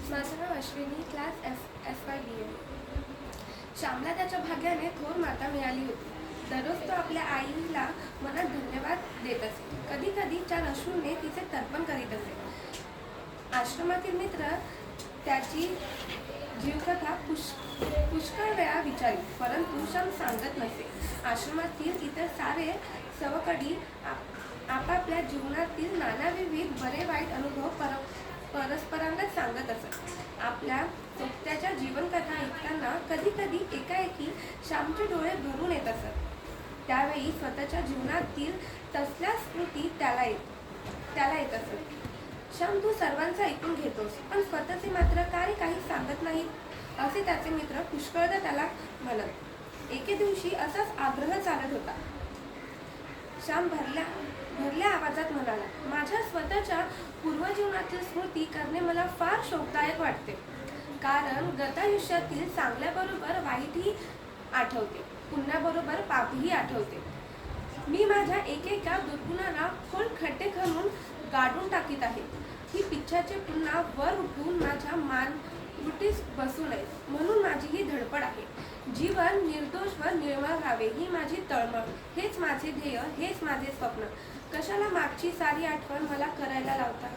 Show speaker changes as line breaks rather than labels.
माझं नाव Ashwini, class FY BA. श्यामला त्याच्या भाग्याने थोर माता मिळाली होती. दररोज तो आपल्या आईला मनात धन्यवाद देत असे. कधी कधी चार अश्रूने तिचे तर्पण करीत असे. आश्रमातील मित्र त्याची जीवकथा पुष्कळ वेळा विचारी, परंतु श्याम सांगत नसे. आश्रमातील इतर सारे सवकडी आपापल्या जीवनातील नानाविध बरे वाईट अनुभव परस्परांना सांगत असत. आपल्या सोबत्याच्या जीवनकथा ऐकताना कधी कधी एकाएकी श्यामचे डोळे भरून येत असत. त्यावेळी स्वतःच्या जीवनातील तसल्या स्मृती त्याला येत असत. श्याम, तू सर्वांचं ऐकून घेतोस, पण स्वतःचे मात्र काही सांगत नाहीत, असे त्याचे मित्र पुष्कळदा त्याला म्हणत. एके दिवशी असाच आग्रह चालत होता. श्याम भरल्या आवाजात म्हणाला, माझ्या स्वतःच्या पूर्वजीवनातील स्मृती करणे मला फार शोकदायक वाटते. कारण गतायुष्यातील चांगल्याबरोबर वाईटही आठवते, पुण्याबरोबर पापही आठवते. मी माझ्या एकेका दुर्गुणाला खोल खड्डे खणून गाडून टाकीत आहे. ही पिच्छाचे पुन्हा वर उठून माझ्या मानगुटीस बसू नये म्हणून माझी ही धडपड आहे. जीवन निर्दोष व निर्मळ व्हावे ही माझी तळमळ, हेच माझे ध्येय, हेच माझे स्वप्न. कशाला मागची सारी आठवण मला करायला लावता.